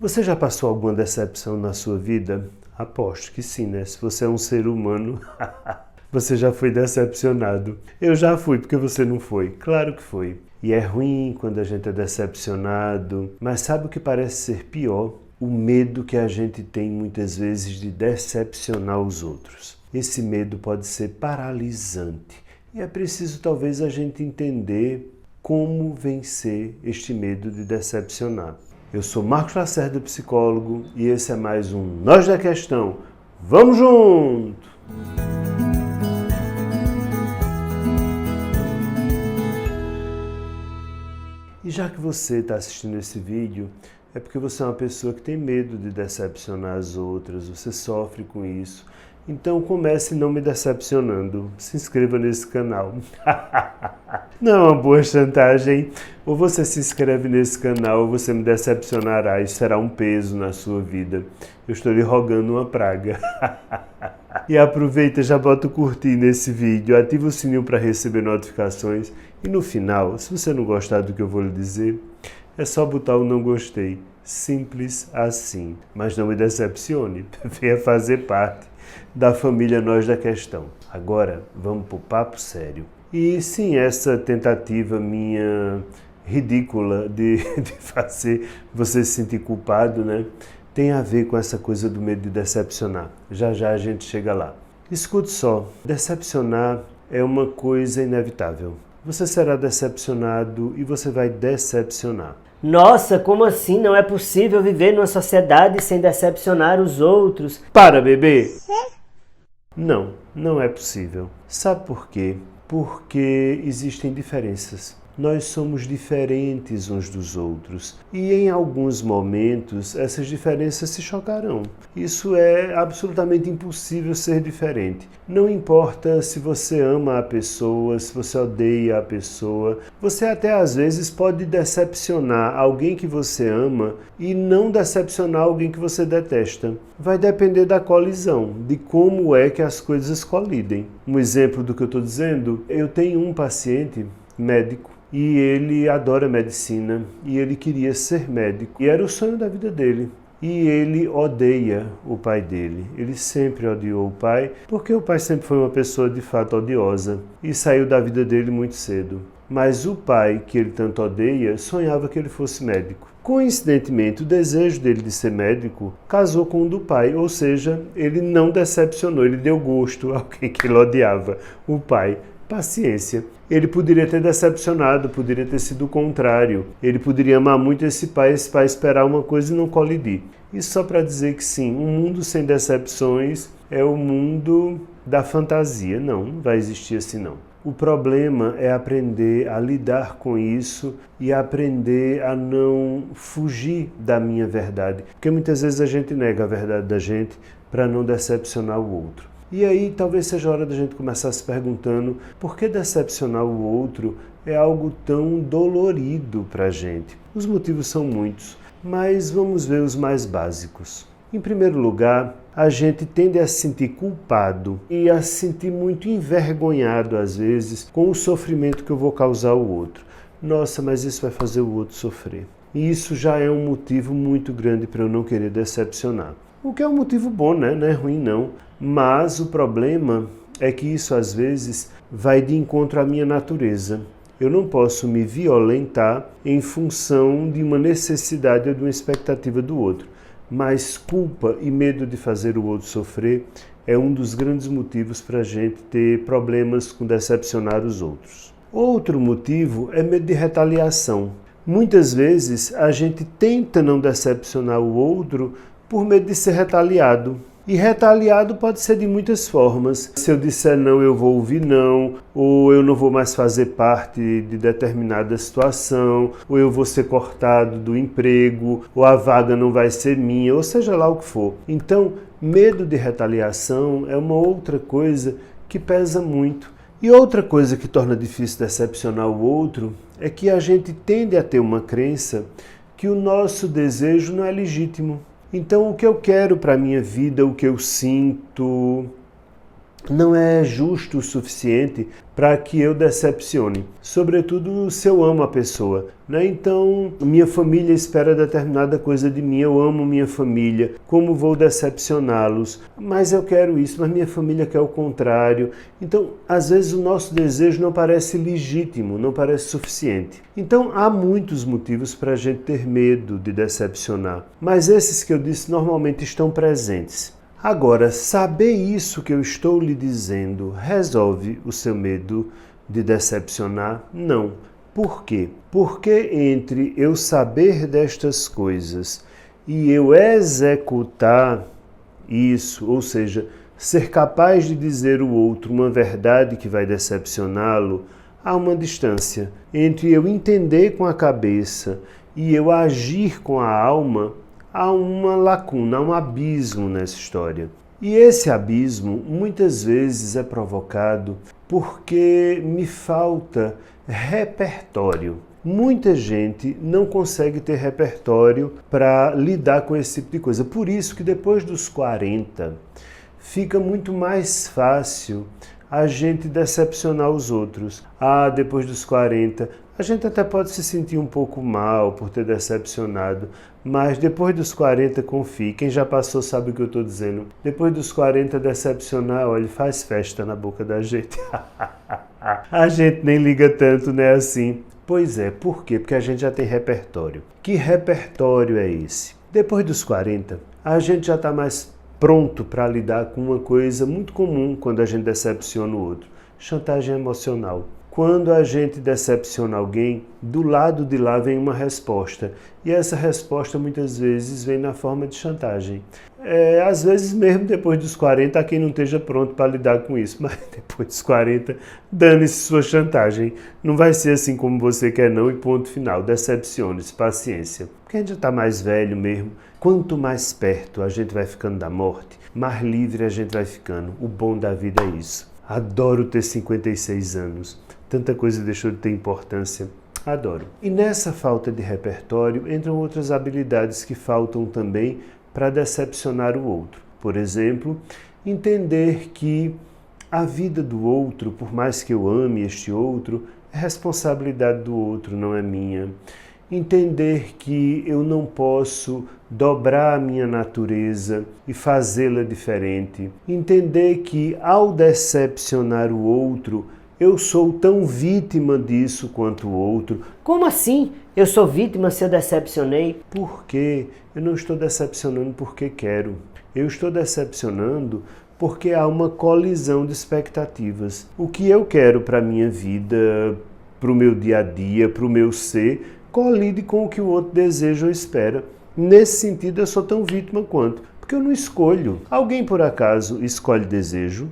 Você já passou alguma decepção na sua vida? Aposto que sim, né? Se você é um ser humano, você já foi decepcionado. Eu já fui, porque você não foi. Claro que foi. E é ruim quando a gente é decepcionado, mas sabe o que parece ser pior? O medo que a gente tem muitas vezes de decepcionar os outros. Esse medo pode ser paralisante. E é preciso talvez a gente entender como vencer este medo de decepcionar. Eu sou Marcos Lacerda, psicólogo, e esse é mais um Nós da Questão. Vamos junto! E já que você está assistindo esse vídeo, é porque você é uma pessoa que tem medo de decepcionar as outras, você sofre com isso. Então comece não me decepcionando. Se inscreva nesse canal. Não é uma boa chantagem. Ou você se inscreve nesse canal ou você me decepcionará e será um peso na sua vida. Eu estou lhe rogando uma praga. E aproveita, já bota o curtir nesse vídeo, ativa o sininho para receber notificações. E no final, se você não gostar do que eu vou lhe dizer, é só botar o não gostei. Simples assim. Mas não me decepcione. Venha fazer parte da família Nós da Questão. Agora, vamos para o papo sério. E sim, essa tentativa minha ridícula de fazer você se sentir culpado, né? Tem a ver com essa coisa do medo de decepcionar. Já já a gente chega lá. Escute só, decepcionar é uma coisa inevitável. Você será decepcionado e você vai decepcionar. Nossa, como assim? Não é possível viver numa sociedade sem decepcionar os outros. Para, bebê! Não, não é possível. Sabe por quê? Porque existem diferenças. Nós somos diferentes uns dos outros e em alguns momentos essas diferenças se chocarão. Isso é absolutamente impossível ser diferente. Não importa se você ama a pessoa, se você odeia a pessoa, você até às vezes pode decepcionar alguém que você ama e não decepcionar alguém que você detesta. Vai depender da colisão, de como é que as coisas colidem. Um exemplo do que eu estou dizendo, eu tenho um paciente médico e ele adora medicina e ele queria ser médico e era o sonho da vida dele. E ele odeia o pai dele. Ele sempre odiou o pai, porque o pai sempre foi uma pessoa de fato odiosa e saiu da vida dele muito cedo. Mas o pai, que ele tanto odeia, sonhava que ele fosse médico. Coincidentemente, o desejo dele de ser médico casou com o do pai, ou seja, ele não decepcionou, ele deu gosto a alguém que ele odiava, o pai. Paciência. Ele poderia ter decepcionado, poderia ter sido o contrário. Ele poderia amar muito esse pai esperar uma coisa e não colidir. Isso só para dizer que sim, um mundo sem decepções é o mundo da fantasia. Não vai existir assim não. O problema é aprender a lidar com isso e aprender a não fugir da minha verdade. Porque muitas vezes a gente nega a verdade da gente para não decepcionar o outro. E aí talvez seja a hora da gente começar se perguntando por que decepcionar o outro é algo tão dolorido para a gente. Os motivos são muitos, mas vamos ver os mais básicos. Em primeiro lugar, a gente tende a se sentir culpado e a se sentir muito envergonhado às vezes com o sofrimento que eu vou causar ao outro. Nossa, mas isso vai fazer o outro sofrer. E isso já é um motivo muito grande para eu não querer decepcionar. O que é um motivo bom, né? Não é ruim não. Mas o problema é que isso às vezes vai de encontro à minha natureza. Eu não posso me violentar em função de uma necessidade ou de uma expectativa do outro. Mas culpa e medo de fazer o outro sofrer é um dos grandes motivos para a gente ter problemas com decepcionar os outros. Outro motivo é medo de retaliação. Muitas vezes a gente tenta não decepcionar o outro por medo de ser retaliado. E retaliado pode ser de muitas formas. Se eu disser não, eu vou ouvir não, ou eu não vou mais fazer parte de determinada situação, ou eu vou ser cortado do emprego, ou a vaga não vai ser minha, ou seja lá o que for. Então, medo de retaliação é uma outra coisa que pesa muito. E outra coisa que torna difícil decepcionar o outro é que a gente tende a ter uma crença que o nosso desejo não é legítimo. Então, o que eu quero para a minha vida, o que eu sinto, não é justo o suficiente para que eu decepcione, sobretudo se eu amo a pessoa, né? Então, minha família espera determinada coisa de mim, eu amo minha família, como vou decepcioná-los? Mas eu quero isso, mas minha família quer o contrário. Então, às vezes o nosso desejo não parece legítimo, não parece suficiente. Então, há muitos motivos para a gente ter medo de decepcionar, mas esses que eu disse normalmente estão presentes. Agora, saber isso que eu estou lhe dizendo resolve o seu medo de decepcionar? Não. Por quê? Porque entre eu saber destas coisas e eu executar isso, ou seja, ser capaz de dizer ao outro uma verdade que vai decepcioná-lo, há uma distância. Entre eu entender com a cabeça e eu agir com a alma, há uma lacuna, há um abismo nessa história. E esse abismo muitas vezes é provocado porque me falta repertório. Muita gente não consegue ter repertório para lidar com esse tipo de coisa. Por isso que depois dos 40 fica muito mais fácil a gente decepcionar os outros. Depois dos 40, a gente até pode se sentir um pouco mal por ter decepcionado, mas depois dos 40, confie. Quem já passou sabe o que eu estou dizendo. Depois dos 40, decepcionar, olha, faz festa na boca da gente. A gente nem liga tanto, né, assim. Pois é, por quê? Porque a gente já tem repertório. Que repertório é esse? Depois dos 40, a gente já está mais pronto para lidar com uma coisa muito comum quando a gente decepciona o outro: chantagem emocional. Quando a gente decepciona alguém, do lado de lá vem uma resposta. E essa resposta muitas vezes vem na forma de chantagem. Às vezes mesmo depois dos 40, há quem não esteja pronto para lidar com isso. Mas depois dos 40, dane-se sua chantagem. Não vai ser assim como você quer não e ponto final. Decepcione-se, paciência. Porque a gente já está mais velho mesmo. Quanto mais perto a gente vai ficando da morte, mais livre a gente vai ficando. O bom da vida é isso. Adoro ter 56 anos. Tanta coisa deixou de ter importância. Adoro. E nessa falta de repertório entram outras habilidades que faltam também para decepcionar o outro. Por exemplo, entender que a vida do outro, por mais que eu ame este outro, é responsabilidade do outro, não é minha. Entender que eu não posso dobrar a minha natureza e fazê-la diferente. Entender que ao decepcionar o outro, eu sou tão vítima disso quanto o outro. Como assim? Eu sou vítima se eu decepcionei? Por quê? Eu não estou decepcionando porque quero. Eu estou decepcionando porque há uma colisão de expectativas. O que eu quero para a minha vida, para o meu dia a dia, para o meu ser, colide com o que o outro deseja ou espera. Nesse sentido, eu sou tão vítima quanto. Porque eu não escolho. Alguém, por acaso, escolhe desejo?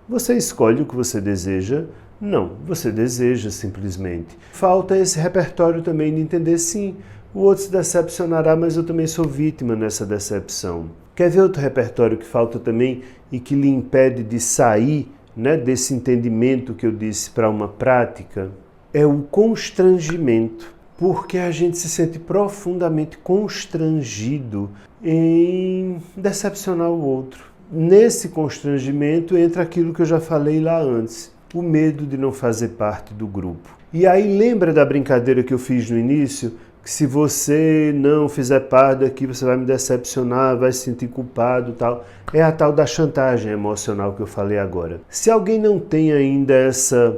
Você escolhe o que você deseja? Não, você deseja simplesmente. Falta esse repertório também de entender, sim, o outro se decepcionará, mas eu também sou vítima nessa decepção. Quer ver outro repertório que falta também e que lhe impede de sair, né, desse entendimento que eu disse para uma prática? É o constrangimento. Porque a gente se sente profundamente constrangido em decepcionar o outro. Nesse constrangimento entra aquilo que eu já falei lá antes, o medo de não fazer parte do grupo. E aí lembra da brincadeira que eu fiz no início? Que se você não fizer parte daqui, você vai me decepcionar, vai se sentir culpado e tal. É a tal da chantagem emocional que eu falei agora. Se alguém não tem ainda essa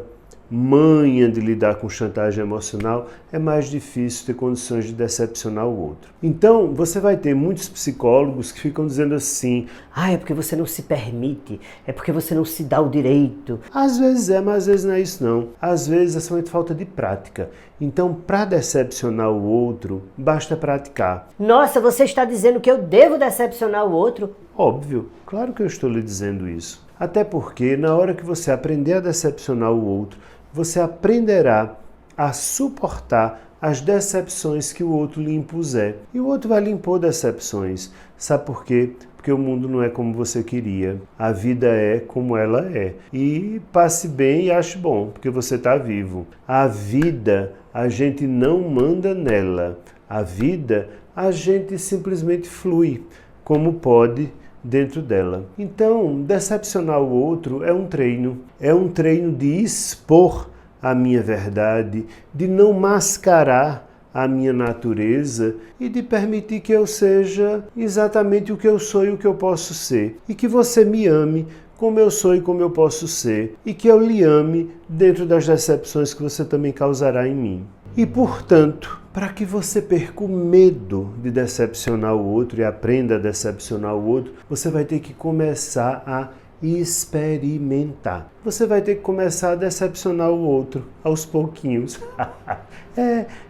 manha de lidar com chantagem emocional, é mais difícil ter condições de decepcionar o outro. Então, você vai ter muitos psicólogos que ficam dizendo assim: é porque você não se permite, é porque você não se dá o direito. Às vezes é, mas às vezes não é isso não. Às vezes é somente falta de prática. Então, para decepcionar o outro, basta praticar. Nossa, você está dizendo que eu devo decepcionar o outro? Óbvio, claro que eu estou lhe dizendo isso. Até porque, na hora que você aprender a decepcionar o outro, você aprenderá a suportar as decepções que o outro lhe impuser. E o outro vai lhe impor decepções. Sabe por quê? Porque o mundo não é como você queria. A vida é como ela é. E passe bem e ache bom, porque você está vivo. A vida, a gente não manda nela. A vida, a gente simplesmente flui, como pode, dentro dela. Então, decepcionar o outro é um treino de expor a minha verdade, de não mascarar a minha natureza e de permitir que eu seja exatamente o que eu sou e o que eu posso ser. E que você me ame como eu sou e como eu posso ser. E que eu lhe ame dentro das decepções que você também causará em mim. E, portanto, para que você perca o medo de decepcionar o outro e aprenda a decepcionar o outro, você vai ter que começar a experimentar. Você vai ter que começar a decepcionar o outro aos pouquinhos.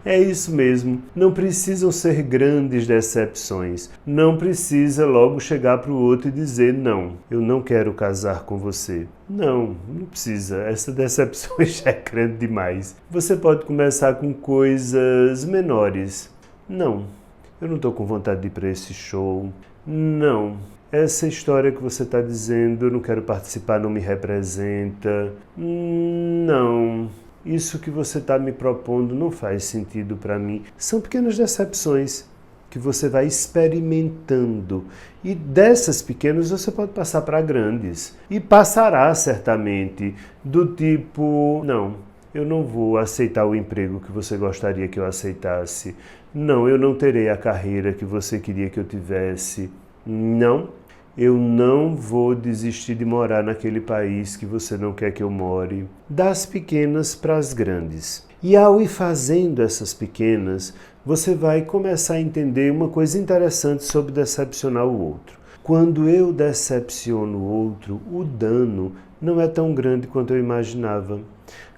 É isso mesmo. Não precisam ser grandes decepções. Não precisa logo chegar para o outro e dizer: não, eu não quero casar com você. Não precisa. Essa decepção já é grande demais. Você pode começar com coisas menores. Não, eu não estou com vontade de ir para esse show. Não. Essa história que você está dizendo, eu não quero participar, não me representa. Não, isso que você está me propondo não faz sentido para mim. São pequenas decepções que você vai experimentando. E dessas pequenas você pode passar para grandes. E passará certamente, do tipo: não, eu não vou aceitar o emprego que você gostaria que eu aceitasse. Não, eu não terei a carreira que você queria que eu tivesse. Não, eu não vou desistir de morar naquele país que você não quer que eu more. Das pequenas para as grandes. E ao ir fazendo essas pequenas, você vai começar a entender uma coisa interessante sobre decepcionar o outro. Quando eu decepciono o outro, o dano não é tão grande quanto eu imaginava.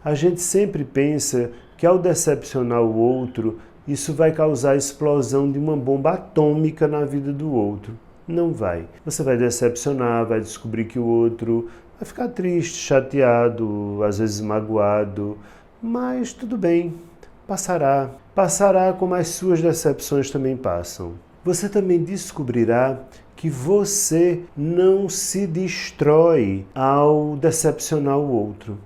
A gente sempre pensa que ao decepcionar o outro, isso vai causar a explosão de uma bomba atômica na vida do outro. Não vai. Você vai decepcionar, vai descobrir que o outro vai ficar triste, chateado, às vezes magoado, mas tudo bem, passará. Passará como as suas decepções também passam. Você também descobrirá que você não se destrói ao decepcionar o outro.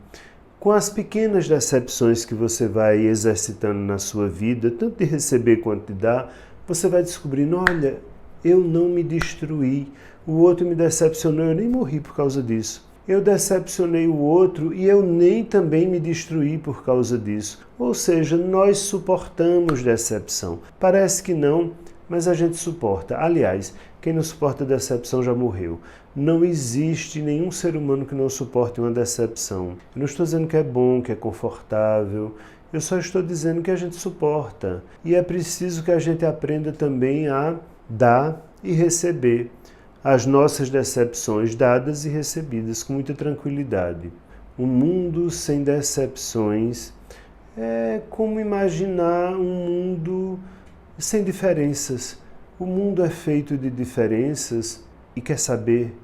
Com as pequenas decepções que você vai exercitando na sua vida, tanto de receber quanto de dar, você vai descobrindo: olha, eu não me destruí, o outro me decepcionou, eu nem morri por causa disso. Eu decepcionei o outro e eu nem também me destruí por causa disso. Ou seja, nós suportamos decepção. Parece que não, mas a gente suporta. Aliás, quem não suporta decepção já morreu. Não existe nenhum ser humano que não suporte uma decepção. Eu não estou dizendo que é bom, que é confortável. Eu só estou dizendo que a gente suporta. E é preciso que a gente aprenda também a dar e receber as nossas decepções dadas e recebidas com muita tranquilidade. Um mundo sem decepções é como imaginar um mundo sem diferenças. O mundo é feito de diferenças e quer saber?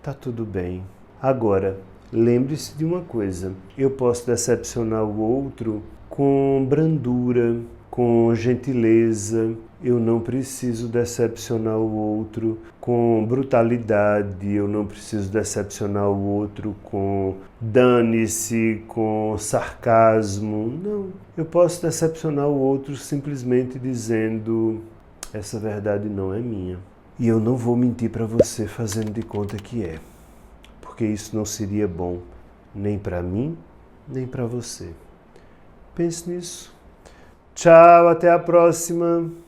Tá tudo bem. Agora, lembre-se de uma coisa: eu posso decepcionar o outro com brandura, com gentileza. Eu não preciso decepcionar o outro com brutalidade, eu não preciso decepcionar o outro com dane-se, com sarcasmo. Não, eu posso decepcionar o outro simplesmente dizendo: essa verdade não é minha. E eu não vou mentir para você fazendo de conta que é, porque isso não seria bom nem para mim, nem para você. Pense nisso. Tchau, até a próxima!